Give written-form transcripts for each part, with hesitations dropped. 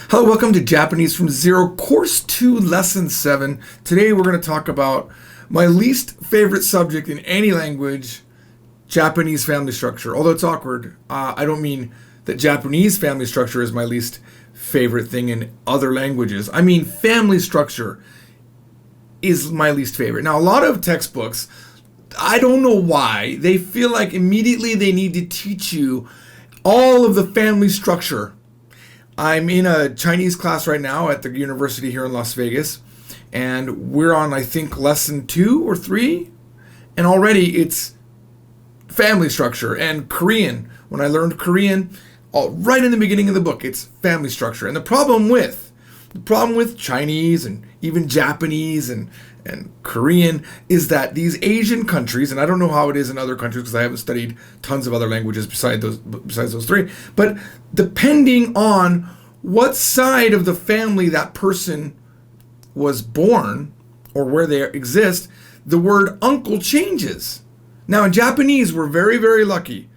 Hello, welcome to Japanese from Zero, Course 2, Lesson 7. Today we're going to talk about my least favorite subject in any language, Japanese family structure. Although it's awkward, I don't mean that Japanese family structure is my least favorite thing in other languages. I mean family structure is my least favorite. Now, a lot of textbooks, I don't know why, they feel like immediately they need to teach you all of the family structure. I'm in a Chinese class right now at the university here in Las Vegas, and we're on, I think, lesson 2 or 3, and already it's family structure. And Korean, when I learned Korean, right in the beginning of the book, it's family structure. And the problem with Chinese and even Japanese and Korean is that these Asian countries, and I don't know how it is in other countries because I haven't studied tons of other languages besides those three, but depending on what side of the family that person was born or where they exist, the word uncle changes. Now in Japanese, we're very, very lucky.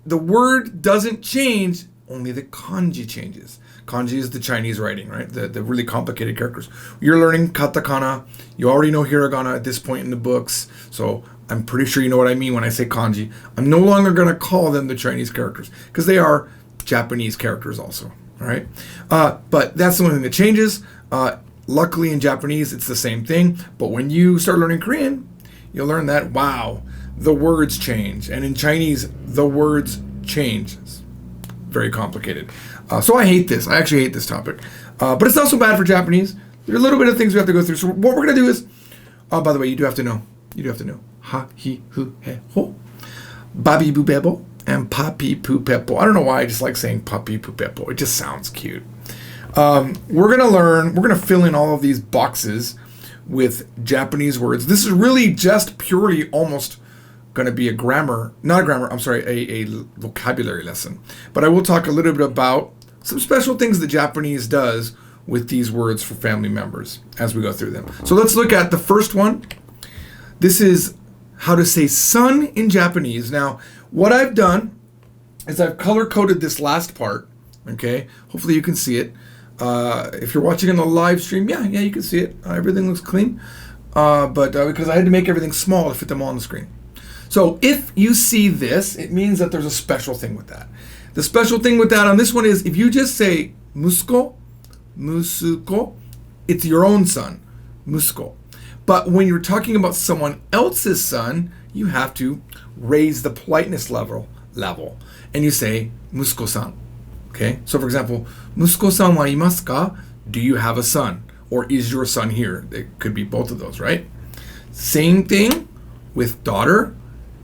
The word doesn't change, only the kanji changes. Kanji is the Chinese writing, right? The really complicated characters. You're learning katakana. You already know hiragana at this point in the books. So I'm pretty sure you know what I mean when I say kanji. I'm no longer going to call them the Chinese characters because they are Japanese characters also, all right? But that's the only thing that changes. Luckily in Japanese, it's the same thing. But when you start learning Korean, you'll learn that, wow, the words change. And in Chinese, the words change. It's very complicated. So I hate this. I actually hate this topic. But it's not so bad for Japanese. There are a little bit of things we have to go through. So what we're going to do is, by the way, you do have to know. Ha, hi, hu, he, ho. Babi bu bebo and papi pu pepo. I don't know why I just like saying papi pu pepo. It just sounds cute. We're going to fill in all of these boxes with Japanese words. This is really just purely almost going to be a vocabulary lesson. But I will talk a little bit about some special things the Japanese does with these words for family members as we go through them. So let's look at the first one. This is how to say son in Japanese. Now, what I've done is I've color-coded this last part, okay? Hopefully you can see it. If you're watching in the live stream, yeah, you can see it. Everything looks clean. But because I had to make everything small to fit them all on the screen. So if you see this, it means that there's a special thing with that. The special thing with that on this one is if you just say musuko, it's your own son, musuko. But when you're talking about someone else's son, you have to raise the politeness level, and you say musuko-san. Okay? So for example, musuko-san wa imasu ka? Do you have a son? Or is your son here? It could be both of those, right? Same thing with daughter.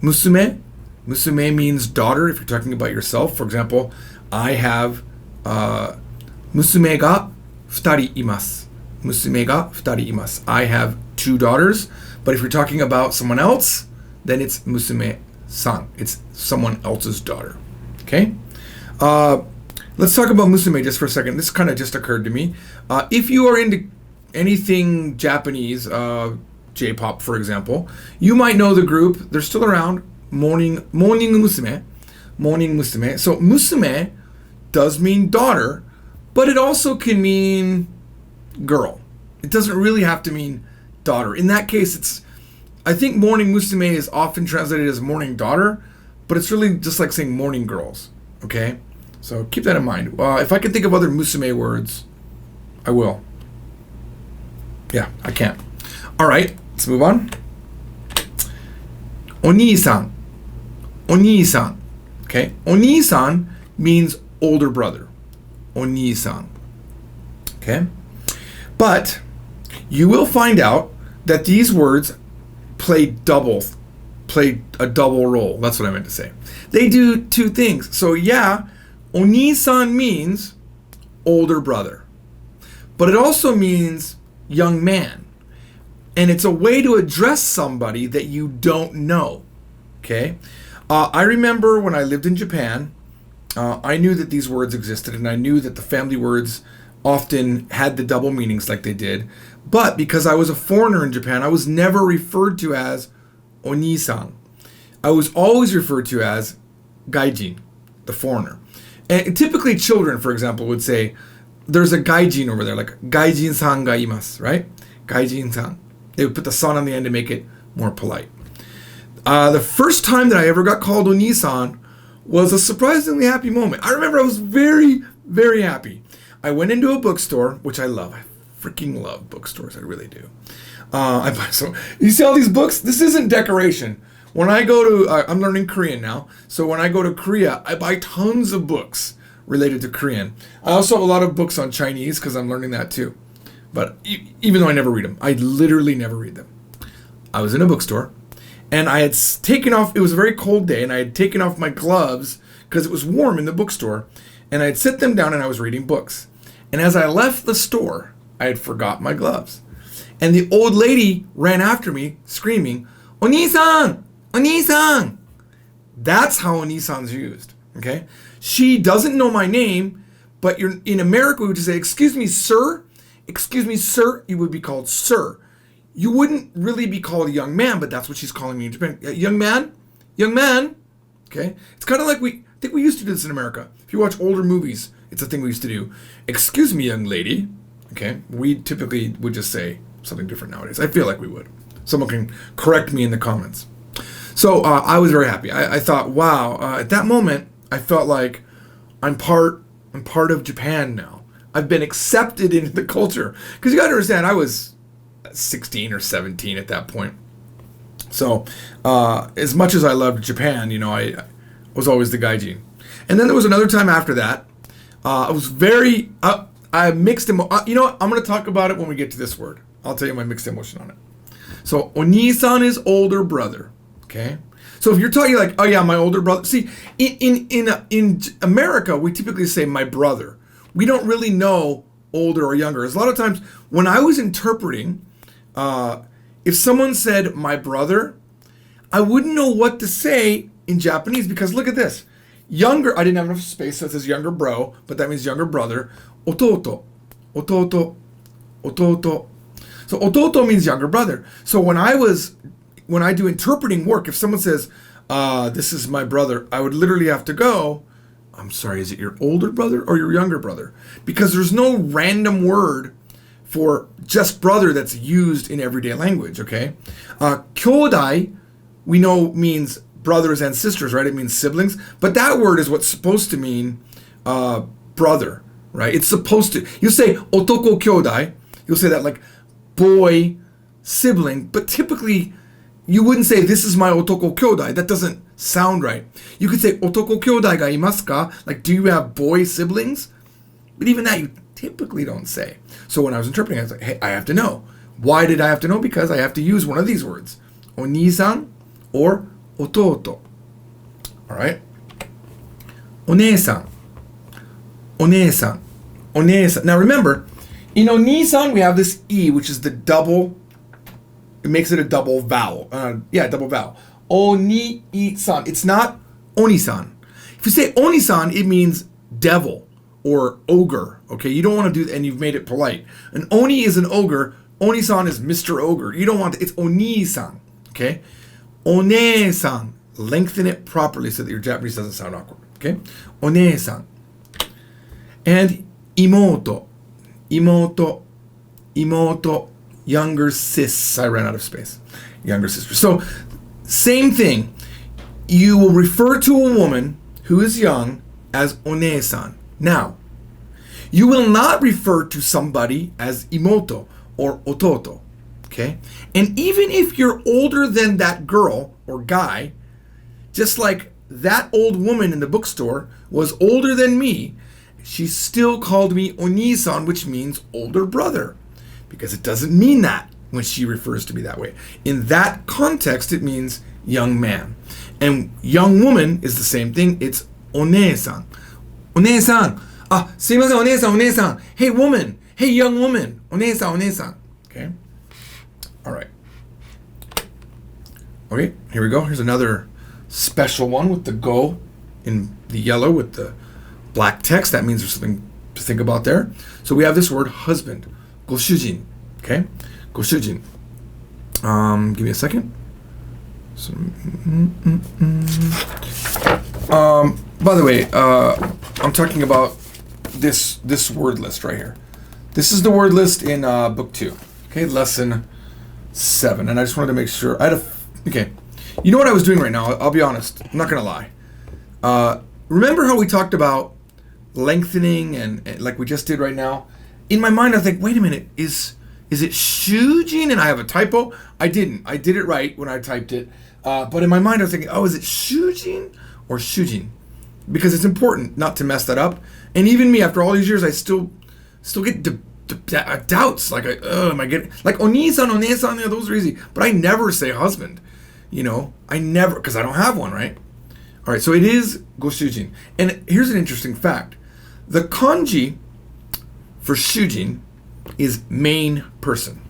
Musume. Musume means daughter if you're talking about yourself. For example, I have musume ga futari imasu. Musume ga futari imasu. I have 2 daughters. But if you're talking about someone else, then it's musume-san. It's someone else's daughter. Okay? Let's talk about musume just for a second. This kind of just occurred to me. If you are into anything Japanese, J-pop, for example, you might know the group. They're still around. Morning Musume. So musume does mean daughter, but it also can mean girl. It doesn't really have to mean daughter. In that case, I think morning musume is often translated as morning daughter, but it's really just like saying morning girls. Okay? So keep that in mind. If I can think of other musume words, I will. Yeah, I can't. All right, let's move on. Oniisan. Okay? Oniisan means older brother. Oniisan. Okay? But you will find out that these words play a double role. That's what I meant to say. They do 2 things. So yeah, Oniisan means older brother. But it also means young man. And it's a way to address somebody that you don't know. Okay? I remember when I lived in Japan, I knew that these words existed, and I knew that the family words often had the double meanings like they did. But because I was a foreigner in Japan, I was never referred to as Oniisan. I was always referred to as Gaijin, the foreigner. And typically children, for example, would say, there's a gaijin over there, like gaijin-san ga imasu, right? Gaijin-san. They would put the san on the end to make it more polite. The first time that I ever got called Oni-san was a surprisingly happy moment. I remember I was very, very happy. I went into a bookstore, which I love. I freaking love bookstores. I really do. So you see all these books? This isn't decoration. When I go to, I'm learning Korean now. So when I go to Korea, I buy tons of books related to Korean. I also have a lot of books on Chinese because I'm learning that too. But even though I never read them, I literally never read them. I was in a bookstore and I had taken off, it was a very cold day, and I had taken off my gloves because it was warm in the bookstore. And I had set them down and I was reading books. And as I left the store, I had forgot my gloves. And the old lady ran after me screaming, "Oni-san! Oni-san!" That's how Oni-san's used, okay? She doesn't know my name, but you're in America, we would just say, "Excuse me, sir." "Excuse me, sir." You would be called sir. You wouldn't really be called a young man, but that's what she's calling me in Japan. Young man? Young man? Okay? It's kind of like I think we used to do this in America. If you watch older movies, it's a thing we used to do. "Excuse me, young lady." Okay? We typically would just say something different nowadays. I feel like we would. Someone can correct me in the comments. So I was very happy. I thought, wow. At that moment, I felt like I'm part of Japan now. I've been accepted into the culture. Because you got to understand, I was 16 or 17 at that point. So as much as I loved Japan, I was always the gaijin. And then there was another time after that. I was very, I mixed emotion. You know what? I'm going to talk about it when we get to this word. I'll tell you my mixed emotion on it. So Oni-san is older brother. Okay? So if you're talking like, oh yeah, my older brother. See, in America, we typically say my brother. We don't really know older or younger. As a lot of times when I was interpreting, if someone said my brother, I wouldn't know what to say in Japanese because look at this. Younger, I didn't have enough space, so it says younger bro, but that means younger brother. Ototo, ototo, ototo. So ototo means younger brother. So when I do interpreting work, if someone says, this is my brother, I would literally have to go, I'm sorry, is it your older brother or your younger brother? Because there's no random word for just brother that's used in everyday language, okay? Kyodai, we know means brothers and sisters, right? It means siblings. But that word is what's supposed to mean brother, right? It's supposed to. You say otoko kyodai. You'll say that like boy, sibling. But typically, you wouldn't say this is my otoko kyodai. That doesn't sound right. You could say otoko kyodai ga imasu ka? Like, do you have boy siblings? But even that you typically don't say. So when I was interpreting, I was like, hey, I have to know. Why did I have to know? Because I have to use one of these words. Oni-san or ototo. Alright? One-san. One-san. One-san. Now remember, in oni-san we have this E, which is the double, it makes it a double vowel. Double vowel. Oni-san. It's not oni-san. If you say oni-san, it means devil or ogre. Okay? You don't want to do that, and you've made it polite. An oni is an ogre. Oni-san is Mr. Ogre. You don't want to, it's oni-san. Okay? One-san. Lengthen it properly so that your Japanese doesn't sound awkward. Okay? One-san. And imoto. Imoto. Imoto. Younger sis. I ran out of space. Younger sister. So, same thing. You will refer to a woman who is young as one-san. Now, you will not refer to somebody as imoto or ototo. Okay? And even if you're older than that girl or guy, just like that old woman in the bookstore was older than me, she still called me Oni-san, which means older brother. Because it doesn't mean that when she refers to me that way. In that context, it means young man. And young woman is the same thing. It's one-san. One-san. Ah, sumimasen, one-san, one-san. Hey, woman. Hey, young woman. One-san, one-san. Okay? All right. Okay, here we go. Here's another special one with the go in the yellow with the black text. That means there's something to think about there. So we have this word husband. Goshujin. Okay? Goshujin. Give me a second. So, by the way, I'm talking about this word list right here. This is the word list in book 2. Okay, lesson 7. And I just wanted to make sure okay. You know what I was doing right now? I'll be honest. I'm not gonna lie. Remember how we talked about lengthening and like we just did right now? In my mind, I think, wait a minute, is it shujin? And I have a typo. I didn't. I did it right when I typed it. But in my mind, I was thinking, oh, is it shujin or shujin? Because it's important not to mess that up. And even me, after all these years, I still get doubts. Like, am I getting like onisan, onesan? Yeah, those are easy. But I never say husband. I never, because I don't have one, right? All right, so it is goshujin. And here's an interesting fact: the kanji for shujin is main person.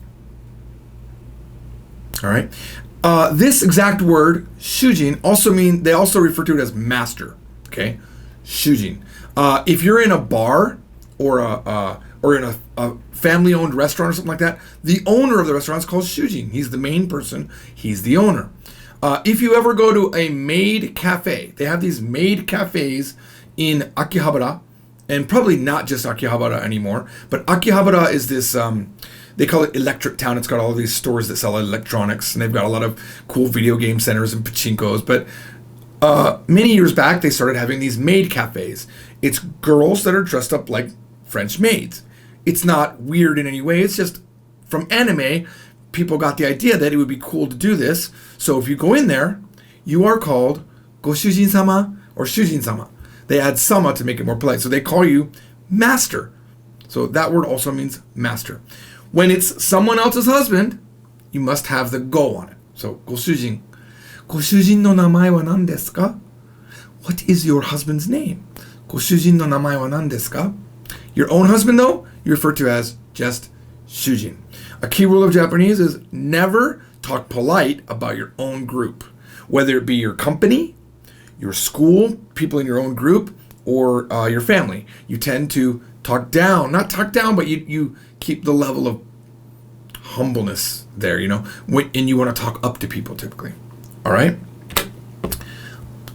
All right. This exact word, shujin, they also refer to it as master. Okay, shujin. If you're in a bar or in a family-owned restaurant or something like that, the owner of the restaurant is called shujin. He's the main person. He's the owner. If you ever go to a maid cafe, they have these maid cafes in Akihabara, and probably not just Akihabara anymore, but Akihabara is this, they call it Electric Town. It's got all these stores that sell electronics, and they've got a lot of cool video game centers and pachinkos. But many years back, they started having these maid cafes. It's girls that are dressed up like French maids. It's not weird in any way. It's just from anime, people got the idea that it would be cool to do this. So if you go in there, you are called Goshujin-sama or Shujin-sama. They add sama to make it more polite. So they call you master. So that word also means master. When it's someone else's husband, you must have the go on it. So goshujin. Goshujin no namae wa nan desu ka? What is your husband's name? Goshujin no namae wa nan desu ka? Your own husband, though, you refer to as just shujin. A key rule of Japanese is never talk polite about your own group, whether it be your company, your school, people in your own group, or your family. You tend to talk down, not talk down, but you keep the level of humbleness there, and you want to talk up to people typically. All right?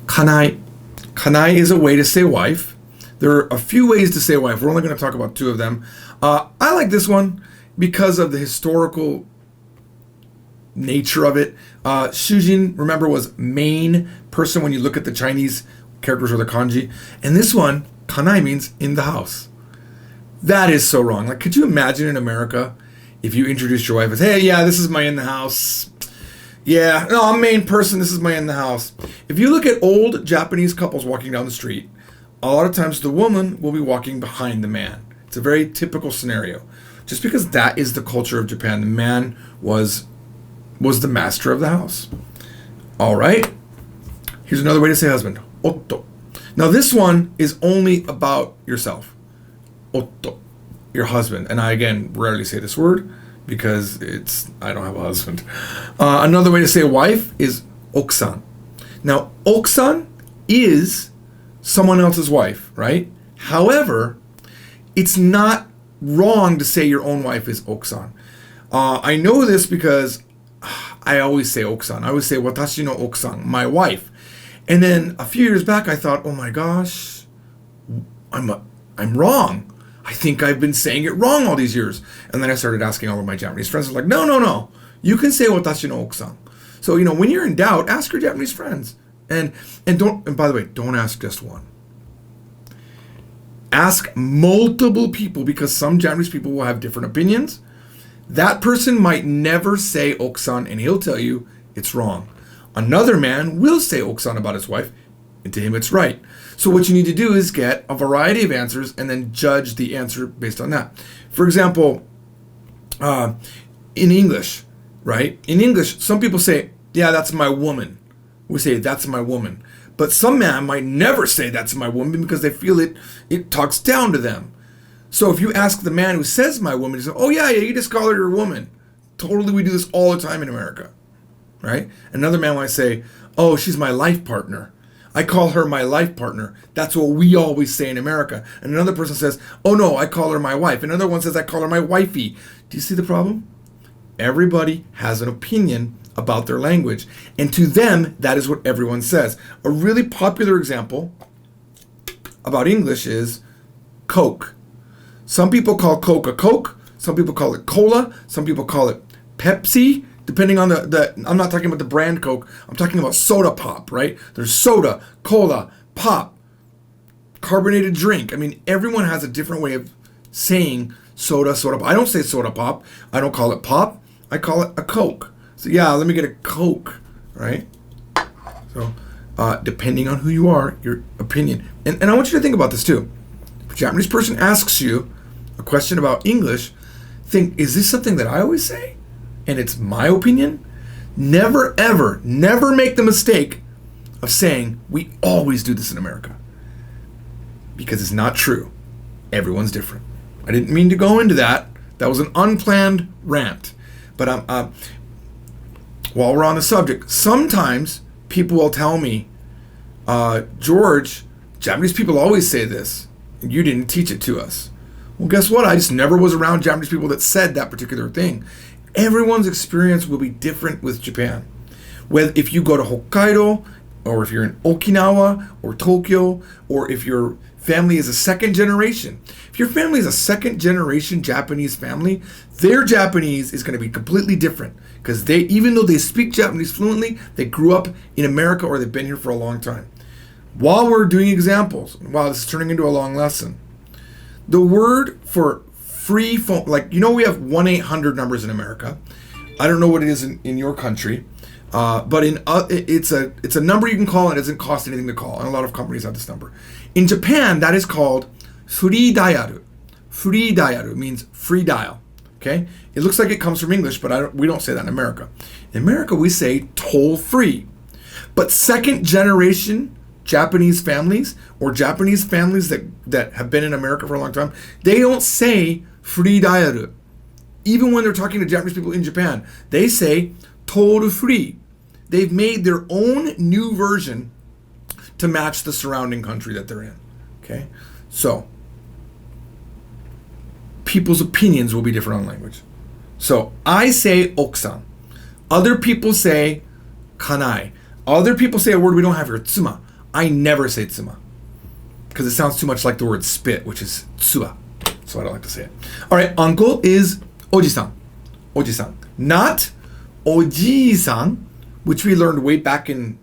Kanai. Kanai is a way to say wife. There are a few ways to say wife. We're only going to talk about 2 of them. I like this one because of the historical nature of it. Shujin, remember, was main person when you look at the Chinese characters or the kanji. And this one, kanai, means in the house. That is so wrong. Like, could you imagine in America if you introduced your wife as, hey, yeah, this is my in the house. Yeah, no, I'm main person. This is my in the house. If you look at old Japanese couples walking down the street, a lot of times the woman will be walking behind the man. It's a very typical scenario. Just because that is the culture of Japan. The man was the master of the house. All right. Here's another way to say husband. Otto. Now this one is only about yourself. Otto. Your husband. And I, again, rarely say this word because I don't have a husband. Another way to say wife is okusan. Now, okusan is someone else's wife, right? However, it's not wrong to say your own wife is okusan. I know this because I always say okusan. I always say watashi no okusan, my wife. And then a few years back, I thought, oh my gosh, I'm wrong. I think I've been saying it wrong all these years. And then I started asking all of my Japanese friends. I was like, no. You can say watashi no okusan. So, when you're in doubt, ask your Japanese friends. And by the way, don't ask just one. Ask multiple people, because some Japanese people will have different opinions. That person might never say okusan, and he'll tell you it's wrong. Another man will say okusan about his wife, and to him it's right. So what you need to do is get a variety of answers and then judge the answer based on that. For example, in English, right? In English, some people say, yeah, that's my woman. We say, that's my woman. But some man might never say that's my woman because they feel it talks down to them. So if you ask the man who says my woman, he says, oh yeah, you just call her your woman. Totally, we do this all the time in America, right? Another man might say, oh, she's my life partner. I call her my life partner. That's what we always say in America. And another person says, oh no, I call her my wife. Another one says, I call her my wifey. Do you see the problem? Everybody has an opinion about their language. And to them, that is what everyone says. A really popular example about English is, Coke. Some people call Coke a Coke. Some people call it cola. Some people call it Pepsi. Depending on I'm not talking about the brand Coke. I'm talking about soda pop, right? There's soda, cola, pop, carbonated drink. I mean, everyone has a different way of saying soda pop. I don't say soda pop. I don't call it pop. I call it a Coke. So yeah, let me get a Coke, right? So depending on who you are, your opinion. And I want you to think about this too. If a Japanese person asks you a question about English, think, is this something that I always say? And it's my opinion? Never, ever, never make the mistake of saying, we always do this in America. Because it's not true. Everyone's different. I didn't mean to go into that. That was an unplanned rant. But while we're on the subject, sometimes people will tell me, George, Japanese people always say this, and you didn't teach it to us. Well, guess what? I just never was around Japanese people that said that particular thing. Everyone's experience will be different with Japan. Whether if you go to Hokkaido, or if you're in Okinawa or Tokyo, or if your family is a second generation. If your family is a second generation Japanese family, their Japanese is going to be completely different because even though they speak Japanese fluently, they grew up in America or they've been here for a long time. While we're doing examples, while this is turning into a long lesson, the word for free phone, like, we have 1-800 numbers in America. I don't know what it is in your country, but it's a number you can call and it doesn't cost anything to call. And a lot of companies have this number. In Japan, that is called free dialu. Free dialu means free dial. Okay, it looks like it comes from English, but we don't say that in America. In America, we say toll free. But second generation Japanese families or Japanese families that have been in America for a long time, they don't say free dialu. Even when they're talking to Japanese people in Japan, they say toll free. They've made their own new version to match the surrounding country that they're in. Okay? So, people's opinions will be different on language. So, I say okusan. Other people say kanai. Other people say a word we don't have here, tsuma. I never say tsuma because it sounds too much like the word spit, which is tsuba. So I don't like to say it. All right, uncle is oji-san. Oji-san. Not oji-san, which we learned way back in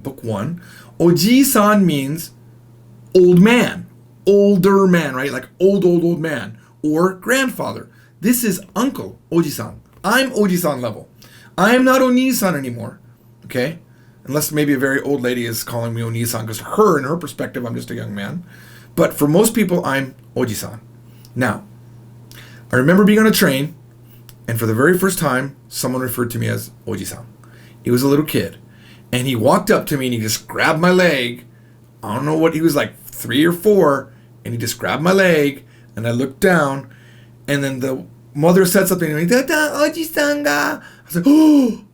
book 1. Oji-san means old man, older man, right? Like old man, or grandfather. This is uncle, oji-san. I'm oji-san level. I am not oni-san anymore, okay? Unless maybe a very old lady is calling me oni-san, because in her perspective, I'm just a young man. But for most people, I'm oji-san. Now, I remember being on a train, and for the very first time, someone referred to me as oji-san. He was a little kid, and he walked up to me and he just grabbed my leg. I don't know what, he was like 3 or 4, and he just grabbed my leg, and I looked down, and then the mother said something to me, "Dada, oji-san ga." I was like, oh!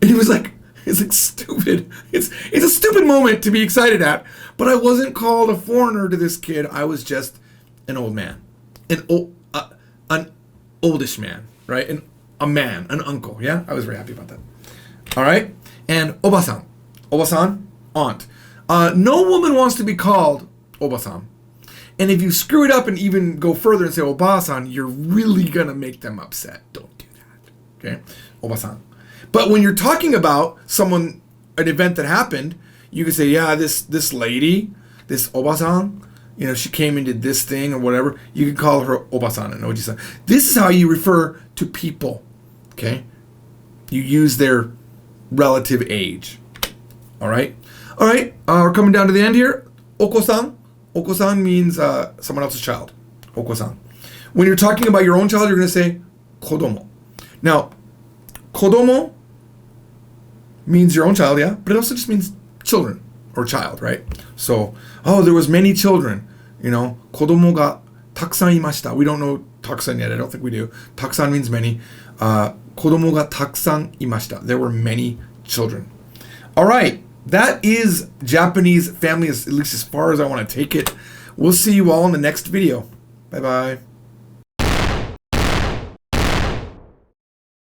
And he was like, it's like stupid. It's a stupid moment to be excited at, but I wasn't called a foreigner to this kid. I was just an old man, an oldish man, right? A man, an uncle. Yeah, I was very happy about that. All right, and obasan, obasan, aunt. No woman wants to be called obasan, and if you screw it up and even go further and say obasan, you're really gonna make them upset. Don't do that. Okay, obasan. But when you're talking about an event that happened, you can say, yeah, this lady, this obasan, she came and did this thing or whatever. You can call her obasan and oji-san. This is how you refer to people, okay? You use their relative age, all right? All right, we're coming down to the end here. Oko-san. Oko-san means someone else's child. Oko-san. When you're talking about your own child, you're going to say kodomo. Now, kodomo means your own child, yeah, but it also just means children or child, right? So, there was many children, kodomo ga takusan imashita. We don't know takusan yet. I don't think we do. Takusan means many. Kodomo ga takusan imashita. There were many children. All right, that is Japanese family, at least as far as I want to take it. We'll see you all in the next video. Bye-bye.